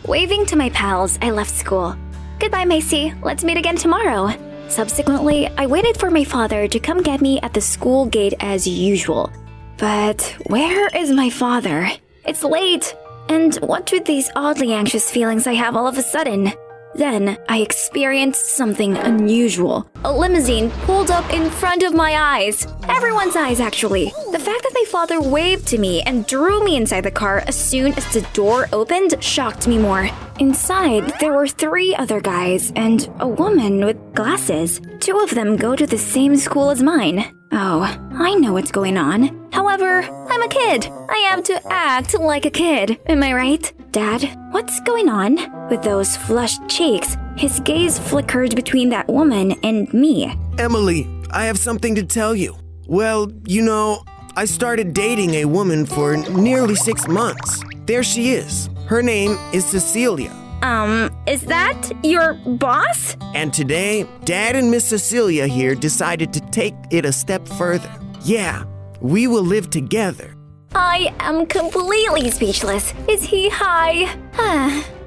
Waving to my pals, I left school. Goodbye, Macy. Let's meet again tomorrow. Subsequently, I waited for my father to come get me at the school gate as usual. But where is my father? It's late. And what with these oddly anxious feelings I have all of a sudden? Then I experienced something unusual. A limousine pulled up in front of my eyes. Everyone's eyes, actually. The fact that my father waved to me and drew me inside the car as soon as the door opened shocked me more. Inside, there were 3 other guys and a woman with glasses. 2 of them go to the same school as mine. Oh, I know what's going on. However, I'm a kid. I have to act like a kid. Am I right? Dad, what's going on? With those flushed cheeks, his gaze flickered between that woman and me. Emily, I have something to tell you. Well, I started dating a woman for nearly 6 months. There she is. Her name is Cecilia. Is that your boss? And today, Dad and Miss Cecilia here decided to take it a step further. Yeah, we will live together. I am completely speechless. Is he high?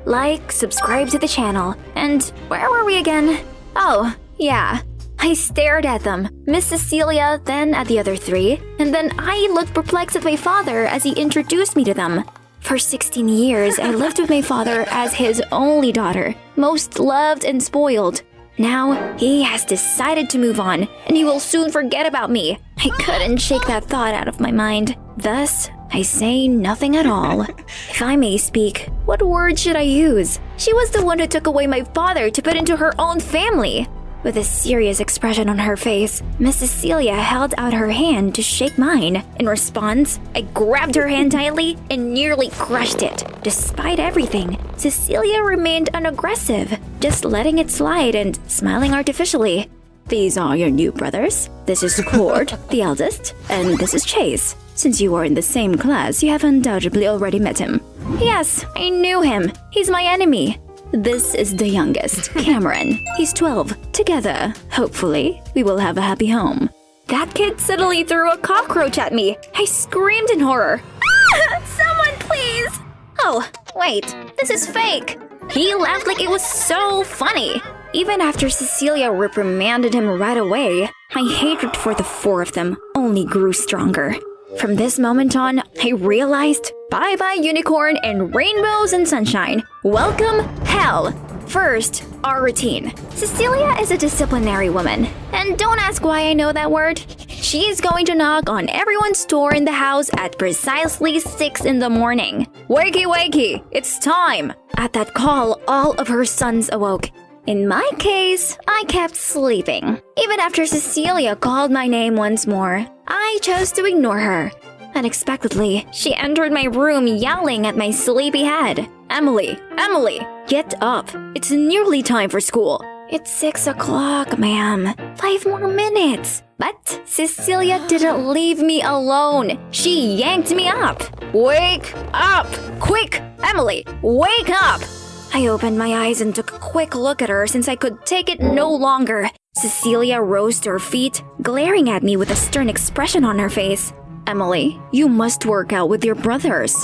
Like, subscribe to the channel. And where were we again? Oh, yeah. I stared at them, Miss Cecilia, then at the other 3, and then I looked perplexed at my father as he introduced me to them. For 16 years, I lived with my father as his only daughter, most loved and spoiled. Now, he has decided to move on, and he will soon forget about me. I couldn't shake that thought out of my mind. Thus, I say nothing at all. If I may speak, what words should I use? She was the one who took away my father to put into her own family. With a serious expression on her face, Miss Cecilia held out her hand to shake mine. In response, I grabbed her hand tightly and nearly crushed it. Despite everything, Cecilia remained unaggressive, just letting it slide and smiling artificially. These are your new brothers. This is Cord, the eldest, and this is Chase. Since you are in the same class, you have undoubtedly already met him. Yes, I knew him. He's my enemy. This is the youngest, Cameron. He's 12. Together, hopefully, we will have a happy home. That kid suddenly threw a cockroach at me. I screamed in horror. Ah! Someone please! Oh, wait, this is fake. He laughed like it was so funny. Even after Cecilia reprimanded him right away, my hatred for the 4 of them only grew stronger. From this moment on, I realized, bye-bye unicorn and rainbows and sunshine. Welcome hell. First, our routine. Cecilia is a disciplinary woman. And don't ask why I know that word. She is going to knock on everyone's door in the house at precisely 6 in the morning. Wakey, wakey, it's time. At that call, all of her sons awoke. In my case, I kept sleeping. Even after Cecilia called my name once more, I chose to ignore her. Unexpectedly, she entered my room yelling at my sleepy head. Emily, get up. It's nearly time for school. It's 6 o'clock, ma'am. 5 more minutes. But Cecilia didn't leave me alone. She yanked me up. Wake up! Quick, Emily, wake up! I opened my eyes and took a quick look at her since I could take it no longer. Cecilia rose to her feet, glaring at me with a stern expression on her face. Emily, you must work out with your brothers.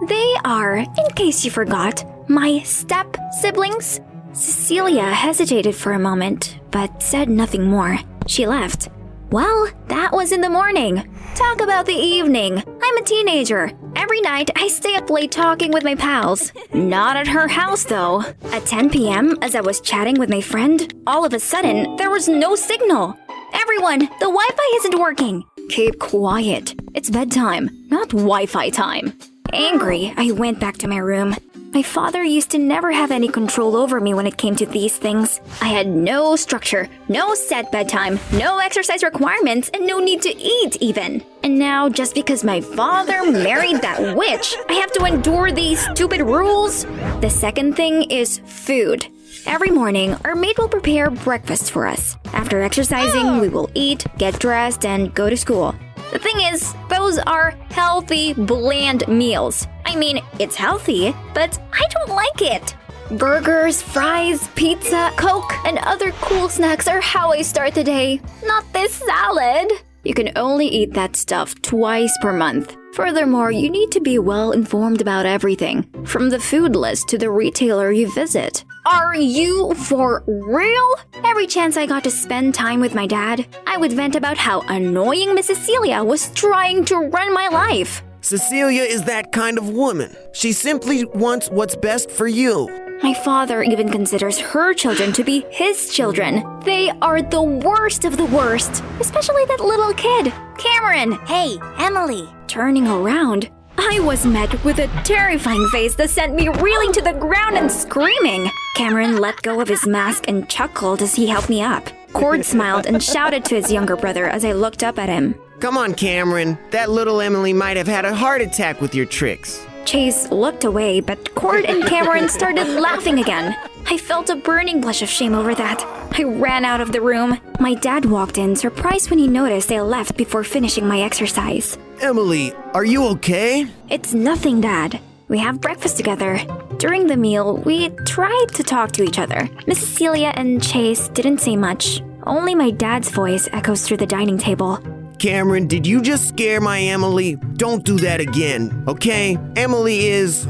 They are, in case you forgot, my step-siblings. Cecilia hesitated for a moment, but said nothing more. She left. Well, that was in the morning. Talk about the evening. I'm a teenager. Every night, I stay up late talking with my pals. Not at her house, though. At 10 p.m., as I was chatting with my friend, all of a sudden, there was no signal. Everyone, the Wi-Fi isn't working. Keep quiet. It's bedtime, not Wi-Fi time. Angry, I went back to my room. My father used to never have any control over me when it came to these things. I had no structure, no set bedtime, no exercise requirements, and no need to eat even. And now, just because my father married that witch, I have to endure these stupid rules? The second thing is food. Every morning, our maid will prepare breakfast for us. After exercising, we will eat, get dressed, and go to school. The thing is, those are healthy, bland meals. I mean, it's healthy, but I don't like it. Burgers, fries, pizza, Coke, and other cool snacks are how I start the day. Not this salad. You can only eat that stuff twice per month. Furthermore, you need to be well informed about everything, from the food list to the retailer you visit. Are you for real? Every chance I got to spend time with my dad, I would vent about how annoying Miss Cecilia was trying to run my life. Cecilia is that kind of woman. She simply wants what's best for you. My father even considers her children to be his children. They are the worst of the worst, especially that little kid, Cameron. Hey, Emily. Turning around, I was met with a terrifying face that sent me reeling to the ground and screaming. Cameron let go of his mask and chuckled as he helped me up. Cord smiled and shouted to his younger brother as I looked up at him. Come on, Cameron. That little Emily might have had a heart attack with your tricks. Chase looked away, but Cord and Cameron started laughing again. I felt a burning blush of shame over that. I ran out of the room. My dad walked in, surprised when he noticed I left before finishing my exercise. Emily, are you okay? It's nothing, Dad. We have breakfast together. During the meal, we tried to talk to each other. Miss Cecilia and Chase didn't say much. Only my dad's voice echoes through the dining table. Cameron, did you just scare my Emily? Don't do that again, okay? Emily is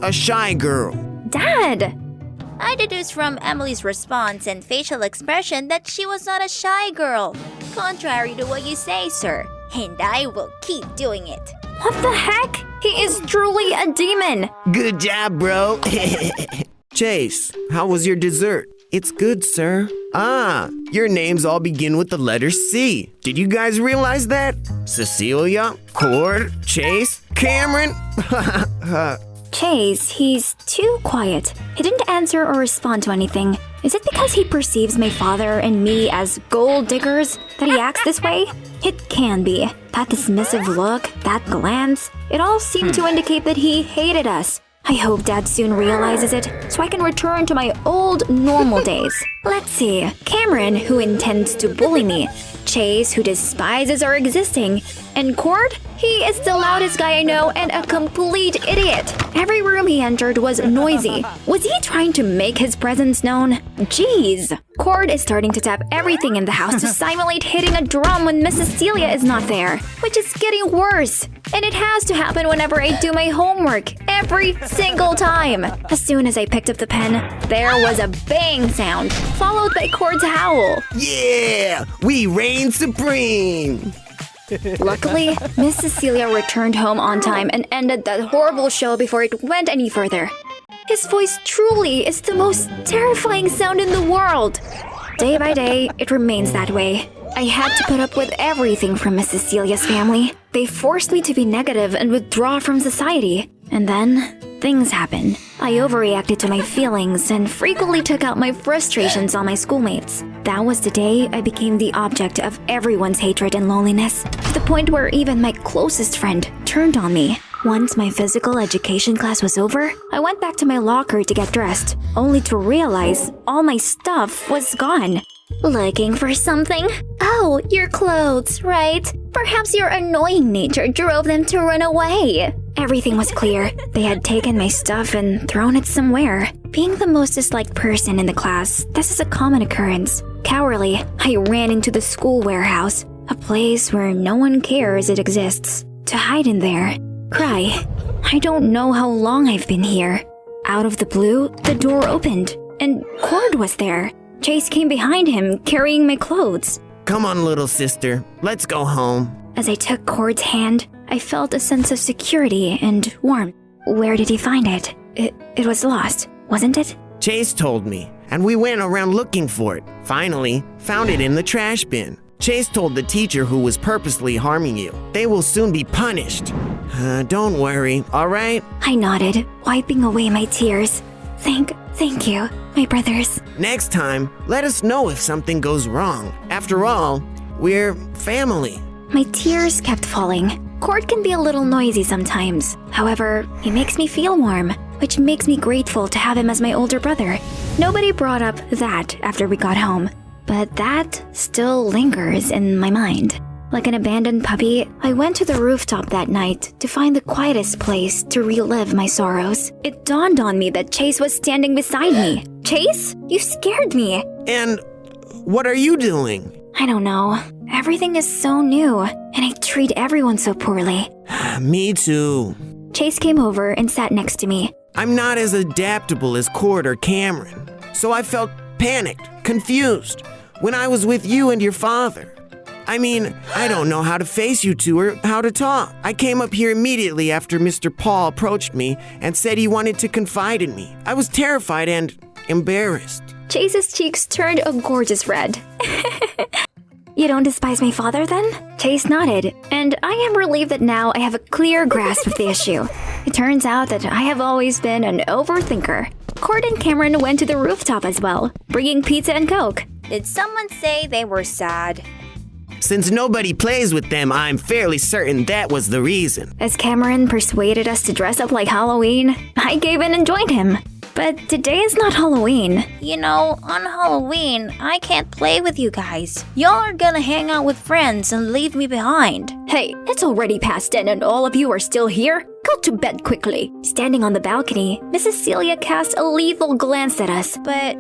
a shy girl. Dad! I deduced from Emily's response and facial expression that she was not a shy girl. Contrary to what you say, sir. And I will keep doing it. What the heck? He is truly a demon! Good job, bro. Chase, how was your dessert? It's good, sir. Ah, your names all begin with the letter C. Did you guys realize that? Cecilia, Cord, Chase, Cameron. Chase, he's too quiet. He didn't answer or respond to anything. Is it because he perceives my father and me as gold diggers that he acts this way? It can be. That dismissive look, that glance, it all seemed to indicate that he hated us. I hope Dad soon realizes it, so I can return to my old normal days. Let's see. Cameron, who intends to bully me. Chase, who despises our existing. And Cord? He is the loudest guy I know and a complete idiot. Every room he entered was noisy. Was he trying to make his presence known? Jeez. Cord is starting to tap everything in the house to simulate hitting a drum when Miss Cecilia is not there, which is getting worse. And it has to happen whenever I do my homework, every single time. As soon as I picked up the pen, there was a bang sound, followed by Cord's howl. Yeah, we reign supreme. Luckily, Miss Cecilia returned home on time and ended that horrible show before it went any further. His voice truly is the most terrifying sound in the world. Day by day, it remains that way. I had to put up with everything from Miss Cecilia's family. They forced me to be negative and withdraw from society. And then, things happened. I overreacted to my feelings and frequently took out my frustrations on my schoolmates. That was the day I became the object of everyone's hatred and loneliness, to the point where even my closest friend turned on me. Once my physical education class was over, I went back to my locker to get dressed, only to realize all my stuff was gone. Looking for something? Oh, your clothes, right? Perhaps your annoying nature drove them to run away. Everything was clear. They had taken my stuff and thrown it somewhere. Being the most disliked person in the class, this is a common occurrence. Cowardly, I ran into the school warehouse, a place where no one cares it exists, to hide in there. Cry. I don't know how long I've been here. Out of the blue, the door opened, and Cord was there. Chase came behind him, carrying my clothes. Come on, little sister. Let's go home. As I took Cord's hand, I felt a sense of security and warmth. Where did he find it? It was lost, wasn't it? Chase told me, and we went around looking for it. Finally, found it in the trash bin. Chase told the teacher who was purposely harming you. They will soon be punished. Don't worry, all right? I nodded, wiping away my tears. Thank you, my brothers. Next time, let us know if something goes wrong. After all, we're family. My tears kept falling. Cord can be a little noisy sometimes. However, he makes me feel warm, which makes me grateful to have him as my older brother. Nobody brought up that after we got home, but that still lingers in my mind. Like an abandoned puppy, I went to the rooftop that night to find the quietest place to relive my sorrows. It dawned on me that Chase was standing beside me. Chase? You scared me. And what are you doing? I don't know. Everything is so new, and I treat everyone so poorly. Me too. Chase came over and sat next to me. I'm not as adaptable as Cord or Cameron, so I felt panicked, confused when I was with you and your father. I mean, I don't know how to face you two or how to talk. I came up here immediately after Mr. Paul approached me and said he wanted to confide in me. I was terrified and embarrassed. Chase's cheeks turned a gorgeous red. You don't despise my father then? Chase nodded, and I am relieved that now I have a clear grasp of the issue. It turns out that I have always been an overthinker. Cord and Cameron went to the rooftop as well, bringing pizza and Coke. Did someone say they were sad? Since nobody plays with them, I'm fairly certain that was the reason. As Cameron persuaded us to dress up like Halloween, I gave in and joined him. But today is not Halloween. You know, on Halloween, I can't play with you guys. Y'all are gonna hang out with friends and leave me behind. Hey, it's already past 10 and all of you are still here? Go to bed quickly. Standing on the balcony, Mrs. Celia cast a lethal glance at us. But...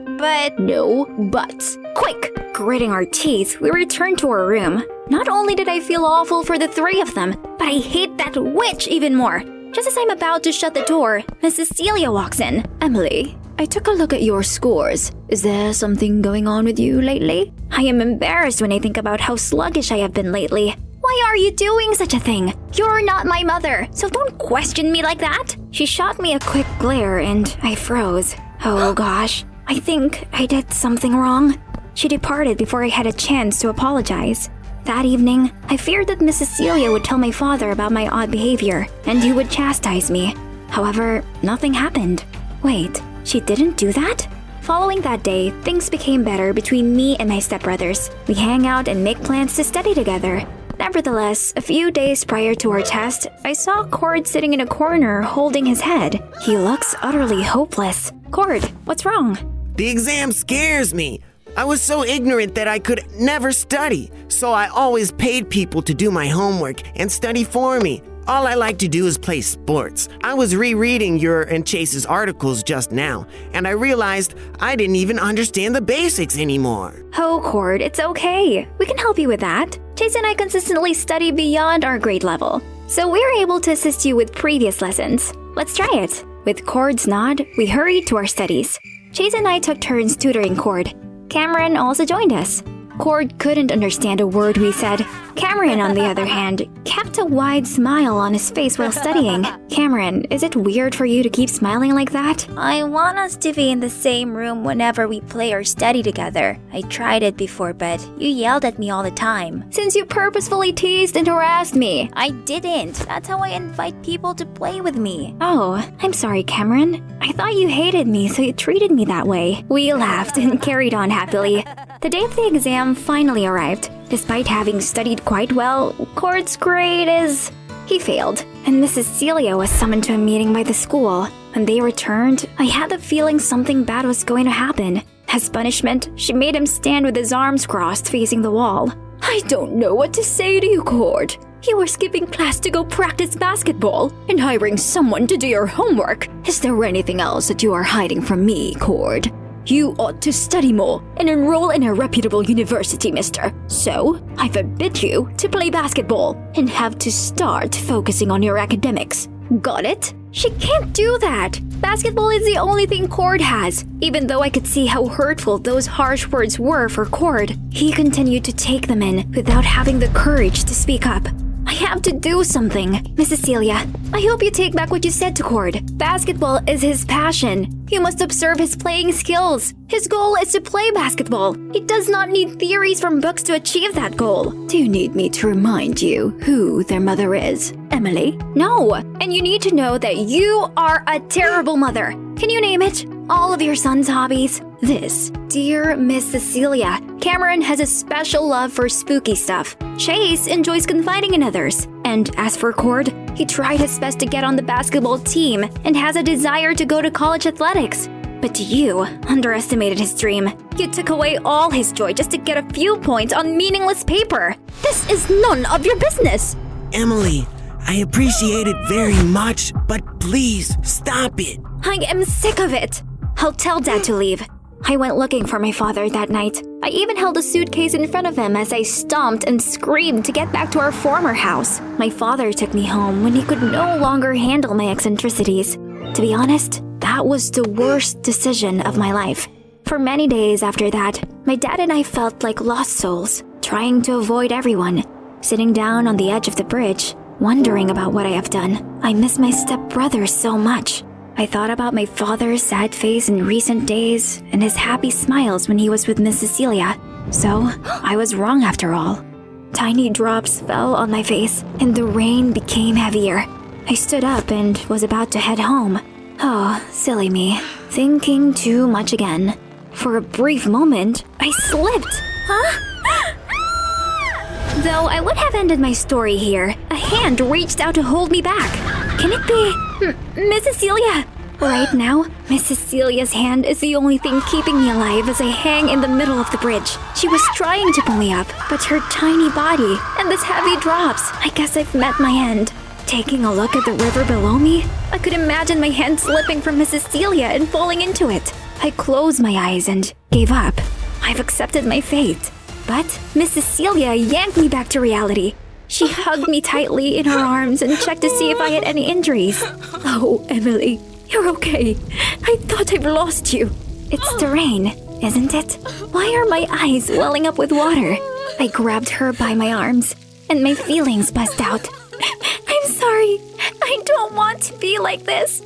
No buts. Quick! Gritting our teeth, we returned to our room. Not only did I feel awful for the three of them, but I hate that witch even more. Just as I'm about to shut the door, Mrs. Celia walks in. Emily, I took a look at your scores. Is there something going on with you lately? I am embarrassed when I think about how sluggish I have been lately. Why are you doing such a thing? You're not my mother, so don't question me like that. She shot me a quick glare and I froze. Oh gosh, I think I did something wrong. She departed before I had a chance to apologize. That evening, I feared that Mrs. Celia would tell my father about my odd behavior, and he would chastise me. However, nothing happened. Wait, she didn't do that? Following that day, things became better between me and my stepbrothers. We hang out and make plans to study together. Nevertheless, a few days prior to our test, I saw Cord sitting in a corner holding his head. He looks utterly hopeless. Cord, what's wrong? The exam scares me. I was so ignorant that I could never study, so I always paid people to do my homework and study for me. All I like to do is play sports. I was rereading your and Chase's articles just now, and I realized I didn't even understand the basics anymore. Oh, Cord, it's okay. We can help you with that. Chase and I consistently study beyond our grade level, so we're able to assist you with previous lessons. Let's try it. With Cord's nod, we hurried to our studies. Chase and I took turns tutoring Cord. Cameron also joined us. Cord couldn't understand a word we said. Cameron, on the other hand, kept a wide smile on his face while studying. Cameron, is it weird for you to keep smiling like that? I want us to be in the same room whenever we play or study together. I tried it before, but you yelled at me all the time. Since you purposefully teased and harassed me. I didn't. That's how I invite people to play with me. Oh, I'm sorry, Cameron. I thought you hated me, so you treated me that way. We laughed and carried on happily. The day of the exam finally arrived. Despite having studied quite well, Cord's grade is... He failed, and Mrs. Celia was summoned to a meeting by the school. When they returned, I had the feeling something bad was going to happen. As punishment, she made him stand with his arms crossed facing the wall. I don't know what to say to you, Cord. You were skipping class to go practice basketball and hiring someone to do your homework. Is there anything else that you are hiding from me, Cord? You ought to study more and enroll in a reputable university, mister. So, I forbid you to play basketball and have to start focusing on your academics. Got it? She can't do that. Basketball is the only thing Cord has. Even though I could see how hurtful those harsh words were for Cord, he continued to take them in without having the courage to speak up. I have to do something. Mrs. Celia, I hope you take back what you said to Cord. Basketball is his passion. You must observe his playing skills. His goal is to play basketball. He does not need theories from books to achieve that goal. Do you need me to remind you who their mother is? Emily? No, and you need to know that you are a terrible mother. Can you name it? All of your son's hobbies? This, dear Miss Cecilia, Cameron has a special love for spooky stuff. Chase enjoys confiding in others. And as for Cord, he tried his best to get on the basketball team and has a desire to go to college athletics. But you underestimated his dream. You took away all his joy just to get a few points on meaningless paper. This is none of your business. Emily, I appreciate it very much, but please stop it. I am sick of it. I'll tell Dad to leave. I went looking for my father that night. I even held a suitcase in front of him as I stomped and screamed to get back to our former house. My father took me home when he could no longer handle my eccentricities. To be honest, that was the worst decision of my life. For many days after that, my dad and I felt like lost souls, trying to avoid everyone. Sitting down on the edge of the bridge, wondering about what I have done. I miss my stepbrother so much. I thought about my father's sad face in recent days and his happy smiles when he was with Miss Cecilia. So, I was wrong after all. Tiny drops fell on my face and the rain became heavier. I stood up and was about to head home. Oh, silly me. Thinking too much again. For a brief moment, I slipped. Huh? Though I would have ended my story here, a hand reached out to hold me back. Can it be Miss Cecilia? Right now, Miss Cecilia's hand is the only thing keeping me alive as I hang in the middle of the bridge. She was trying to pull me up, but her tiny body and these heavy drops, I guess I've met my end. Taking a look at the river below me, I could imagine my hand slipping from Miss Cecilia and falling into it. I closed my eyes and gave up. I've accepted my fate. But Miss Cecilia yanked me back to reality. She hugged me tightly in her arms and checked to see if I had any injuries. Oh, Emily, you're okay. I thought I've lost you. It's the rain, isn't it? Why are my eyes welling up with water? I grabbed her by my arms, and my feelings buzzed out. I'm sorry. I don't want to be like this.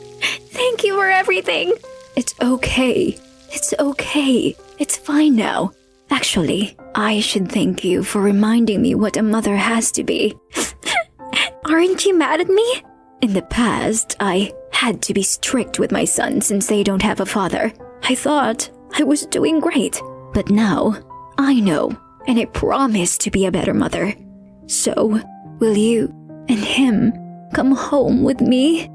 Thank you for everything. It's okay. It's okay. It's fine now. Actually, I should thank you for reminding me what a mother has to be. Aren't you mad at me? In the past, I had to be strict with my son since they don't have a father. I thought I was doing great. But now, I know, and I promise to be a better mother. So, will you and him come home with me?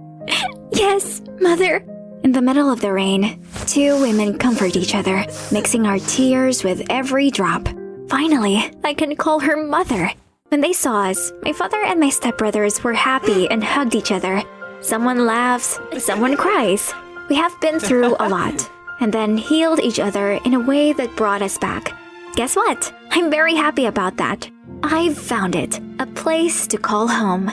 Yes, Mother. In the middle of the rain, two women comfort each other, mixing our tears with every drop. Finally, I can call her Mother. When they saw us, my father and my stepbrothers were happy and hugged each other. Someone laughs, someone cries. We have been through a lot, and then healed each other in a way that brought us back. Guess what? I'm very happy about that. I've found it, a place to call home.